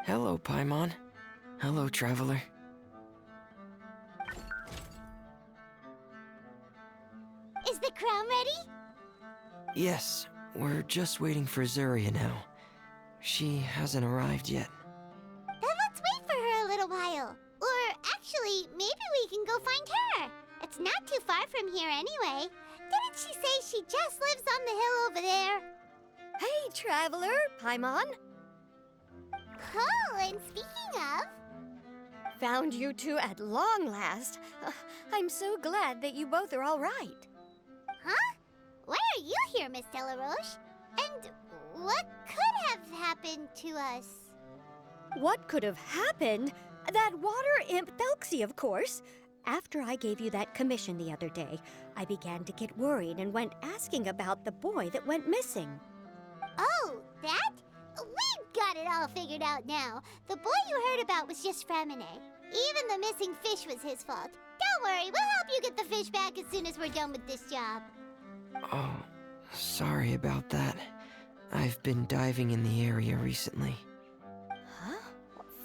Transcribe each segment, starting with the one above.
Hello, Paimon. Hello, traveler. Is the crown ready? Yes, we're just waiting for Zuria now. She hasn't arrived yet. Then let's wait for her a little while. Or actually, maybe we can go find her. It's not too far from here anyway. Didn't she say she just lives on the hill over there? Hey, traveler, Paimon. Oh, and speaking of... Found you two at long last. I'm so glad that you both are all right. Huh? Why are you here, Miss Delaroche? And what could have happened to us? What could have happened? That water imp Thelxie, of course. After I gave you that commission the other day, I began to get worried and went asking about the boy that went missing. Oh, that? We've got it all figured out now. The boy you heard about was just Fremine. Even the missing fish was his fault. Don't worry, we'll help you get the fish back as soon as we're done with this job. Oh, sorry about that. I've been diving in the area recently. Huh?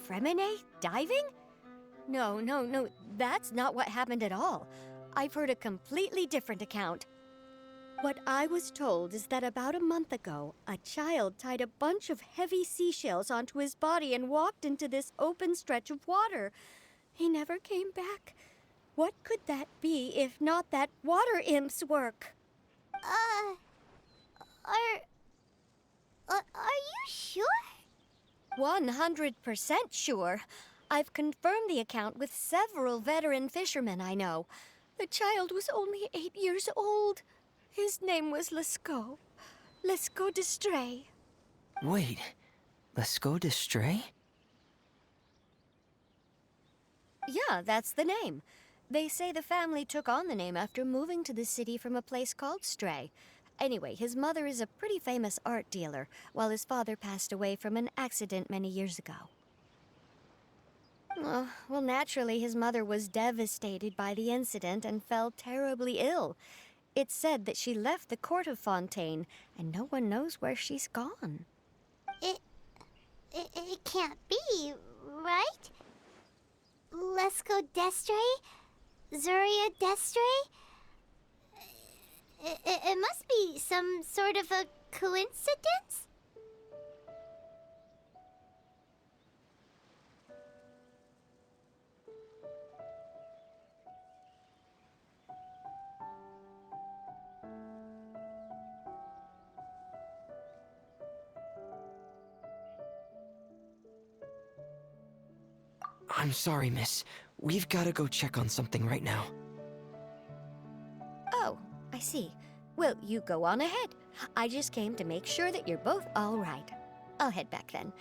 Fremine? Diving? No, that's not what happened at all. I've heard a completely different account. What I was told is that about a month ago, a child tied a bunch of heavy seashells onto his body and walked into this open stretch of water. He never came back. What could that be if not that water imp's work? Are you sure? 100% sure. I've confirmed the account with several veteran fishermen I know. The child was only 8 years old. His name was Lescaut. Lescaut d'Estray. Wait, Lescaut d'Estray? Yeah, that's the name. They say the family took on the name after moving to the city from a place called Stray. Anyway, his mother is a pretty famous art dealer, while his father passed away from an accident many years ago. Oh, well, naturally, his mother was devastated by the incident and fell terribly ill. It's said that she left the court of Fontaine, and no one knows where she's gone. It can't be, right? Lescaut d'Estray? Zuria d'Estray? It must be some sort of a coincidence? I'm sorry, miss. We've gotta go check on something right now. Oh, I see. Well, you go on ahead. I just came to make sure that you're both all right. I'll head back then.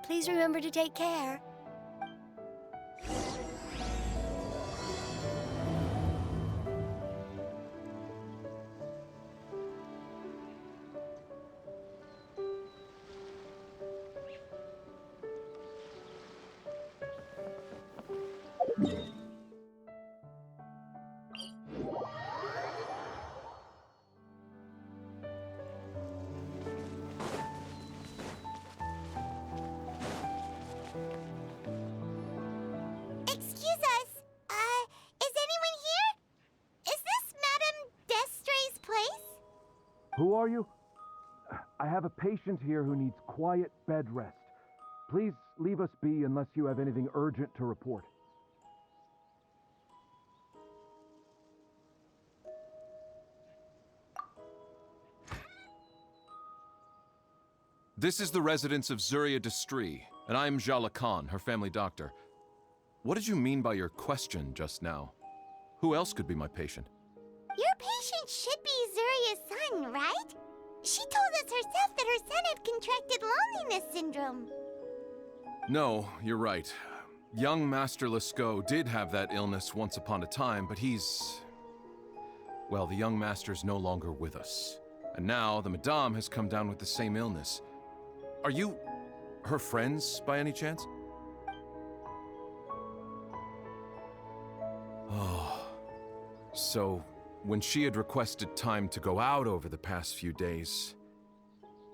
Please remember to take care. Excuse us. Is anyone here? Is this Madame d'Estray's place? Who are you? I have a patient here who needs quiet bed rest. Please leave us be unless you have anything urgent to report. This is the residence of Zuria d'Estray, and I'm Jala Khan, her family doctor. What did you mean by your question just now? Who else could be my patient? Your patient should be Zuria's son, right? She told us herself that her son had contracted loneliness syndrome. No, you're right. Young Master Lescaut did have that illness once upon a time, but well, the young master's no longer with us. And now the Madame has come down with the same illness. Are you her friends, by any chance? Oh. So, when she had requested time to go out over the past few days,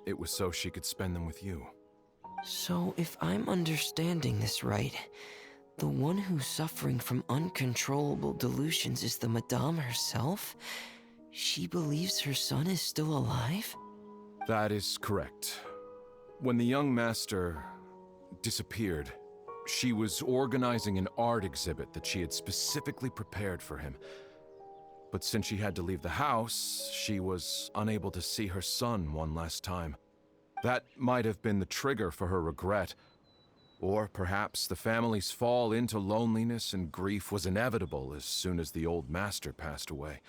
it was so she could spend them with you. So, if I'm understanding this right, the one who's suffering from uncontrollable delusions is the Madame herself? She believes her son is still alive? That is correct. When the young master disappeared, she was organizing an art exhibit that she had specifically prepared for him. But since she had to leave the house, she was unable to see her son one last time. That might have been the trigger for her regret. Or perhaps the family's fall into loneliness and grief was inevitable as soon as the old master passed away.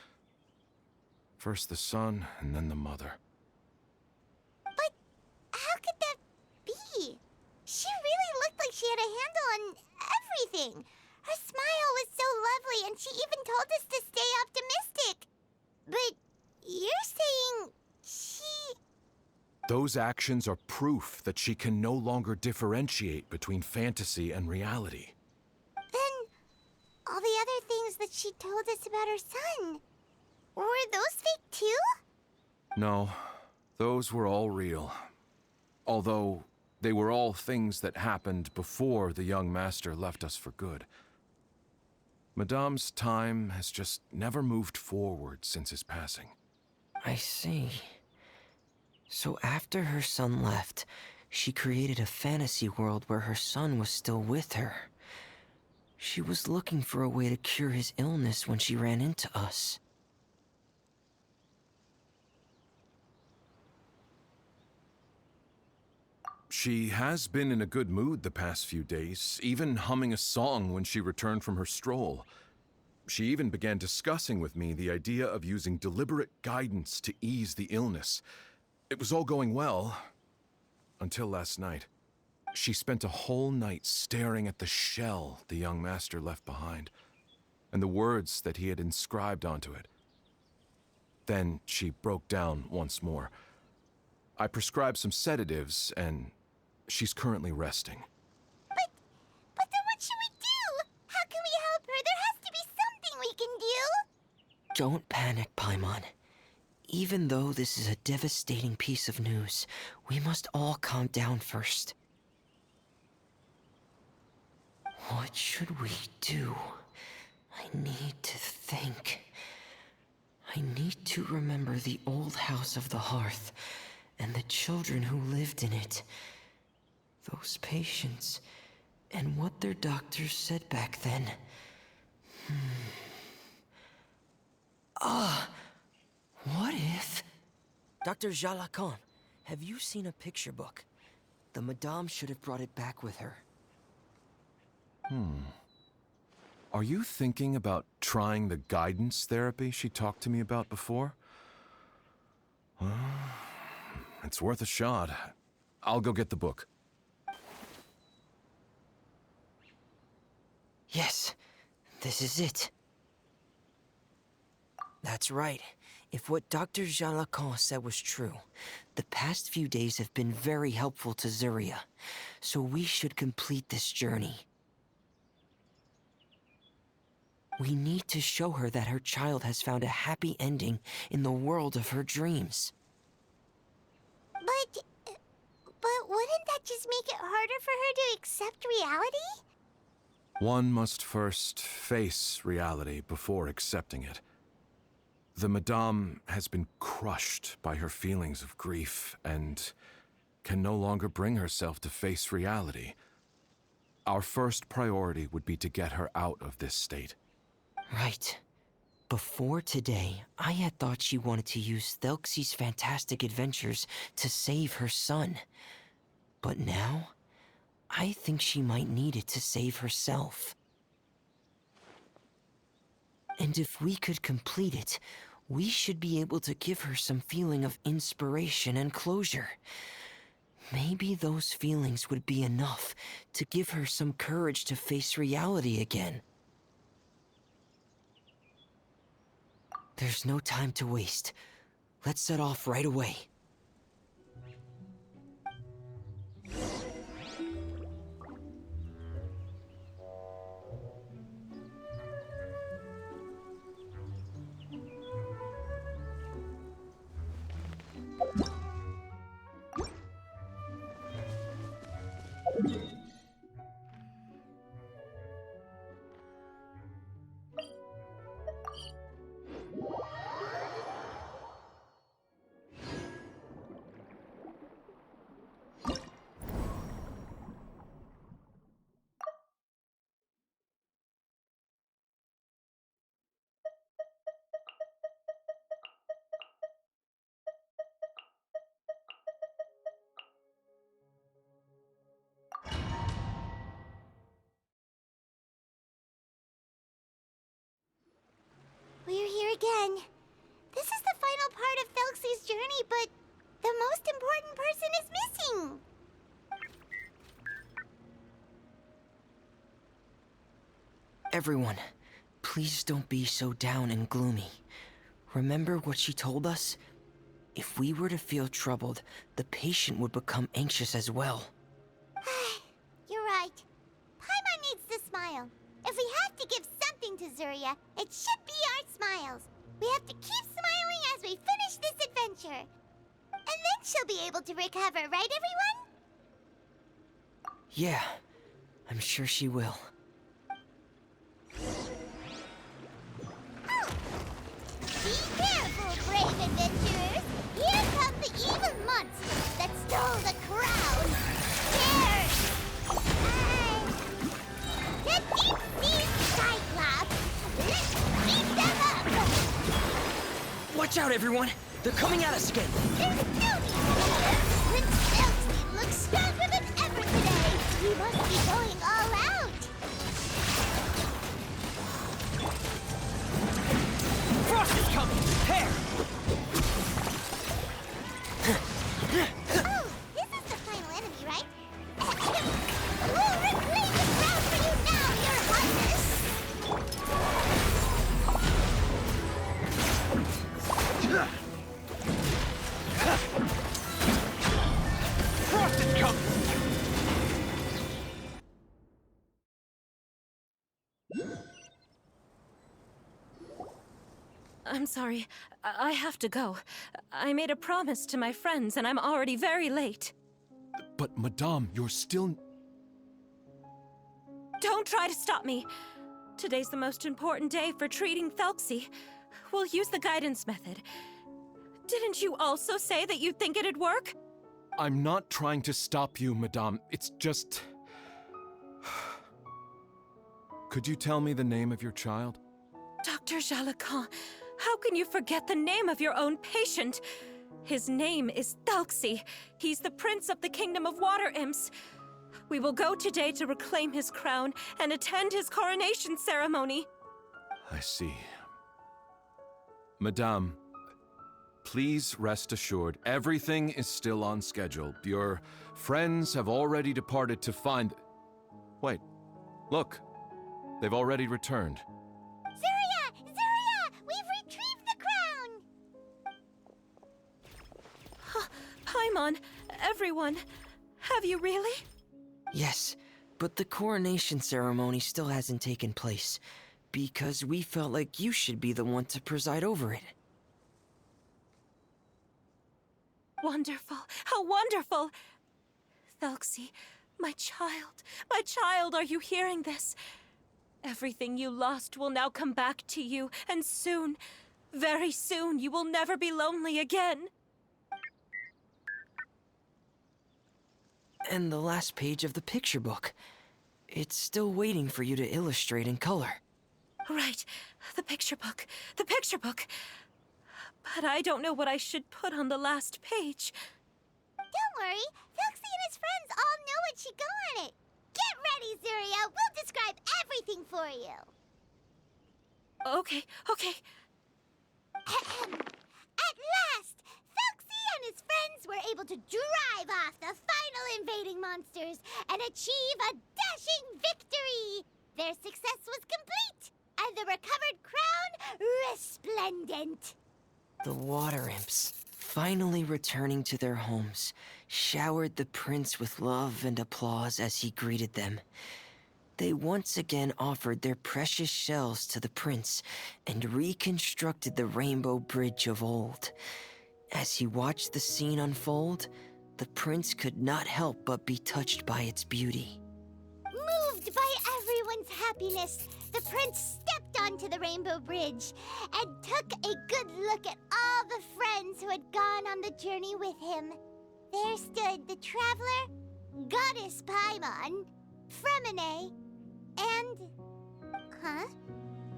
First the son, and then the mother. But how could that be? She really looked like she had a handle on everything. Her smile was so lovely, and she even told us to stay optimistic. But you're saying she... Those actions are proof that she can no longer differentiate between fantasy and reality. Then all the other things that she told us about her son, were those fake too? No, those were all real. Although they were all things that happened before the young master left us for good. Madame's time has just never moved forward since his passing. I see. So after her son left, she created a fantasy world where her son was still with her. She was looking for a way to cure his illness when she ran into us. She has been in a good mood the past few days, even humming a song when she returned from her stroll. She even began discussing with me the idea of using deliberate guidance to ease the illness. It was all going well, until last night. She spent a whole night staring at the shell the young master left behind, and the words that he had inscribed onto it. Then she broke down once more. I prescribed some sedatives, and she's currently resting. But then what should we do? How can we help her? There has to be something we can do. Don't panic, Paimon. Even though this is a devastating piece of news, we must all calm down first. What should we do? I need to think. I need to remember the old house of the hearth and the children who lived in it. Those patients and what their doctors said back then. What if... Dr. Jalacan, have you seen a picture book? The Madame should have brought it back with her. Are you thinking about trying the guidance therapy she talked to me about before? It's worth a shot. I'll go get the book. Yes, this is it. That's right. If what Dr. Jalacan said was true, the past few days have been very helpful to Zuria, so we should complete this journey. We need to show her that her child has found a happy ending in the world of her dreams. But wouldn't that just make it harder for her to accept reality? One must first face reality before accepting it. The Madame has been crushed by her feelings of grief and can no longer bring herself to face reality. Our first priority would be to get her out of this state. Right. Before today, I had thought she wanted to use Thelxie's fantastic adventures to save her son. But now, I think she might need it to save herself. And if we could complete it, we should be able to give her some feeling of inspiration and closure. Maybe those feelings would be enough to give her some courage to face reality again. There's no time to waste. Let's set off right away. again. This is the final part of Thelxie's journey, but the most important person is missing. Everyone, please don't be so down and gloomy. Remember what she told us? If we were to feel troubled, the patient would become anxious as well. You're right. Paimon needs to smile. If we have to give something to Zuria, it should be our smiles. We have to keep smiling as we finish this adventure. And then she'll be able to recover, right, everyone? Yeah, I'm sure she will. Be careful, brave adventurers! Here come the evil monsters that stole the crown! The deep-sea Cyclops! Let's beat them up! Watch out, everyone! They're coming at us again! There's no need to Prince Thelxie looks stronger than ever today! He must be going all out! Frost is coming! Prepare! Oh, this is the final enemy, right? We'll reclaim the crown for you now, Your Highness! Frost is coming! I'm sorry. I have to go. I made a promise to my friends, and I'm already very late. But, Madame, you're still... Don't try to stop me. Today's the most important day for treating Thelxie. We'll use the guidance method. Didn't you also say that you'd think it'd work? I'm not trying to stop you, Madame. It's just... Could you tell me the name of your child? Dr. Jalacan, how can you forget the name of your own patient? His name is Thelxie. He's the prince of the kingdom of water imps. We will go today to reclaim his crown and attend his coronation ceremony. I see. Madame, please rest assured, everything is still on schedule. Your friends have already departed to find... Wait, look. They've already returned. Zuria! Zuria! We've retrieved the crown! Paimon, everyone, have you really? Yes, but the coronation ceremony still hasn't taken place, because we felt like you should be the one to preside over it. Wonderful, how wonderful! Thelxie, my child, are you hearing this? Everything you lost will now come back to you, and soon, very soon, you will never be lonely again. And the last page of the picture book. It's still waiting for you to illustrate in color. Right, the picture book. But I don't know what I should put on the last page. Don't worry, Thelxie and his friends all know what should go on it. Get ready, Zuria. We'll describe everything for you. Okay. At last, Thelxie and his friends were able to drive off the final invading monsters and achieve a dashing victory. Their success was complete, and the recovered crown resplendent. The water imps, finally returning to their homes, showered the prince with love and applause as he greeted them. They once again offered their precious shells to the prince and reconstructed the rainbow bridge of old. As he watched the scene unfold, the prince could not help but be touched by its beauty. Moved by everyone's happiness, the prince stepped onto the rainbow bridge and took a good look at all the friends who had gone on the journey with him. There stood the traveler, Goddess Paimon, Fremine, and... Huh?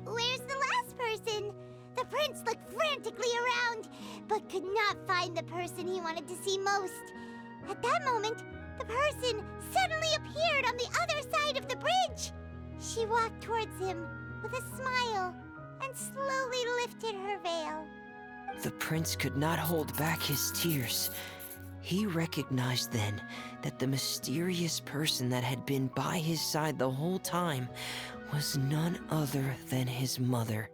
Where's the last person? The prince looked frantically around, but could not find the person he wanted to see most. At that moment, the person suddenly appeared on the other side of the bridge. She walked towards him with a smile and slowly lifted her veil. The prince could not hold back his tears. He recognized then that the mysterious person that had been by his side the whole time was none other than his mother.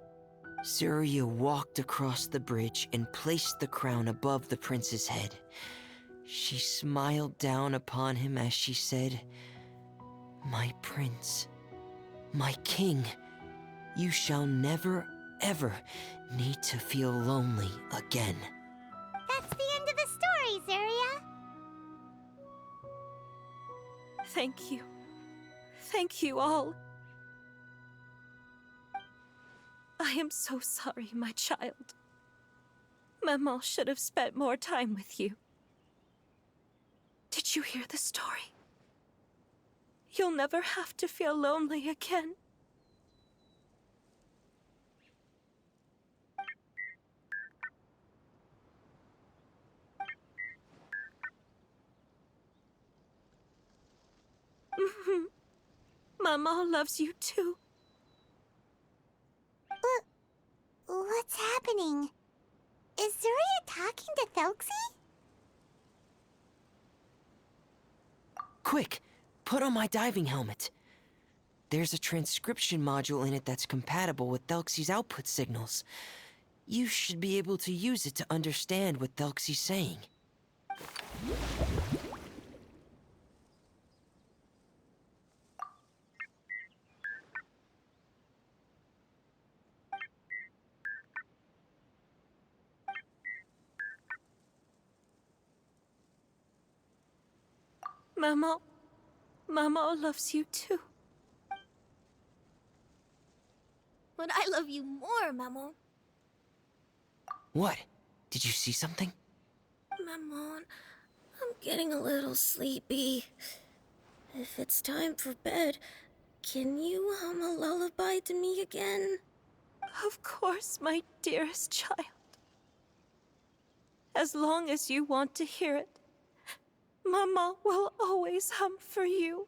Surya walked across the bridge and placed the crown above the prince's head. She smiled down upon him as she said, "My prince, my king, you shall never, ever need to feel lonely again." That's the end of the story, Surya. Thank you. Thank you all. I am so sorry, my child. Maman should have spent more time with you. Did you hear the story? You'll never have to feel lonely again. Maman loves you too. What's happening? Is Surya talking to Thelxie? Quick, put on my diving helmet. There's a transcription module in it that's compatible with Thelxie's output signals. You should be able to use it to understand what Thelxie's saying. Maman loves you too. But I love you more, Maman. What? Did you see something? Maman, I'm getting a little sleepy. If it's time for bed, can you hum a lullaby to me again? Of course, my dearest child. As long as you want to hear it, Mama will always hum for you.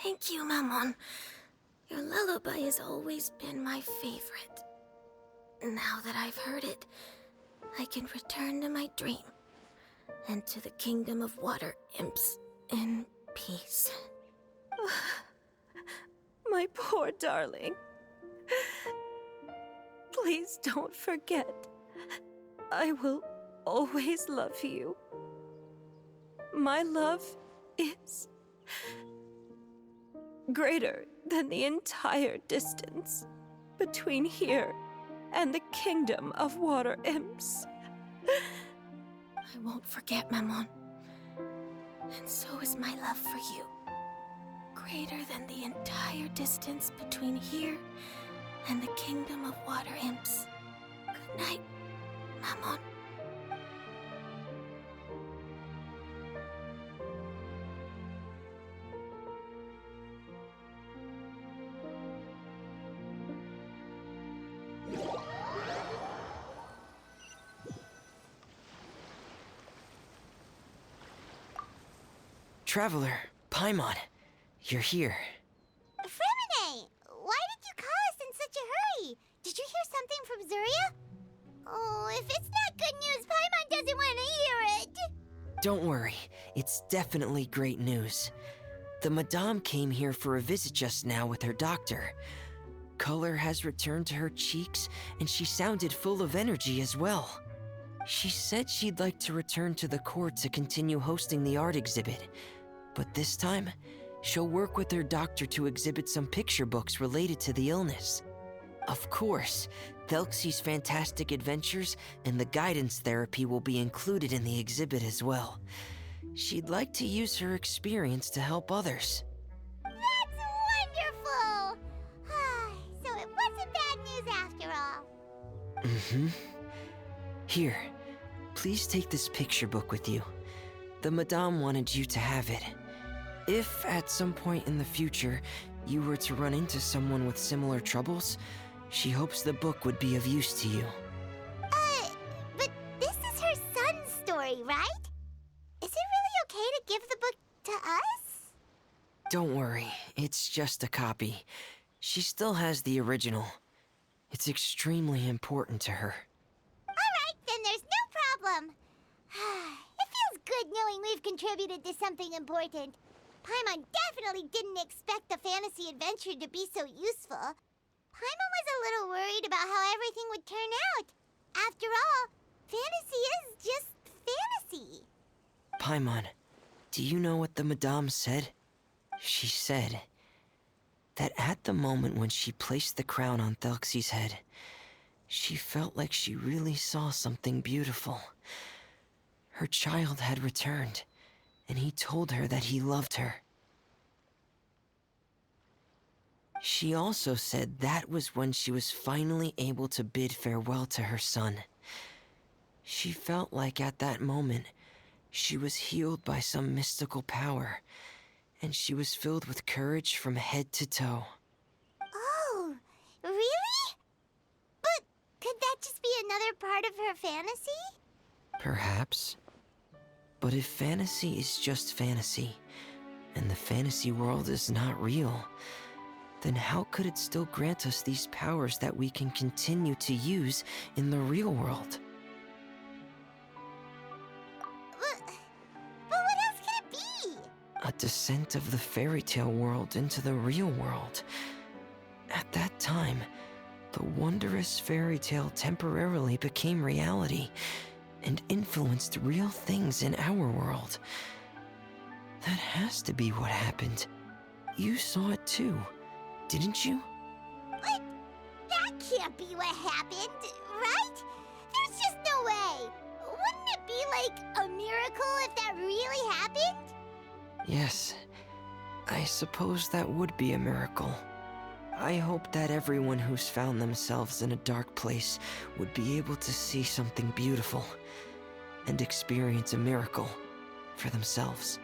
Thank you, Maman. Your lullaby has always been my favorite. Now that I've heard it, I can return to my dream and to the kingdom of water imps in peace. My poor darling. Please don't forget. I will always love you. My love is greater than the entire distance between here and the kingdom of water imps. I won't forget, Maman. And so is my love for you. Greater than the entire distance between here and the kingdom of water imps. Good night, Maman. Traveler, Paimon, you're here. Fremine, why did you call us in such a hurry? Did you hear something from Surya? Oh, if it's not good news, Paimon doesn't want to hear it. Don't worry, it's definitely great news. The Madame came here for a visit just now with her doctor. Color has returned to her cheeks, and she sounded full of energy as well. She said she'd like to return to the court to continue hosting the art exhibit. But this time, she'll work with her doctor to exhibit some picture books related to the illness. Of course, Thelxie's fantastic adventures and the guidance therapy will be included in the exhibit as well. She'd like to use her experience to help others. That's wonderful! So it wasn't bad news after all. Mm-hmm. Here, please take this picture book with you. The Madame wanted you to have it. If at some point in the future you were to run into someone with similar troubles, She hopes the book would be of use to you. But this is her son's story, right? Is it really okay to give the book to us? Don't worry, it's just a copy. She still has the original. It's extremely important to her. Alright, then there's no problem. It feels good knowing we've contributed to something important. Paimon definitely didn't expect the fantasy adventure to be so useful. Paimon was a little worried about how everything would turn out. After all, fantasy is just fantasy. Paimon, do you know what the Madame said? She said that at the moment when she placed the crown on Thelxie's head, she felt like she really saw something beautiful. Her child had returned, and he told her that he loved her. She also said that was when she was finally able to bid farewell to her son. She felt like at that moment, she was healed by some mystical power, and she was filled with courage from head to toe. Oh, really? But could that just be another part of her fantasy? Perhaps. But if fantasy is just fantasy, and the fantasy world is not real, then how could it still grant us these powers that we can continue to use in the real world? But what else could it be? A descent of the fairy tale world into the real world. At that time, the wondrous fairy tale temporarily became reality and influenced real things in our world. That has to be what happened. You saw it too, didn't you? What? That can't be what happened, right? There's just no way. Wouldn't it be like a miracle if that really happened? Yes, I suppose that would be a miracle. I hope that everyone who's found themselves in a dark place would be able to see something beautiful and experience a miracle for themselves.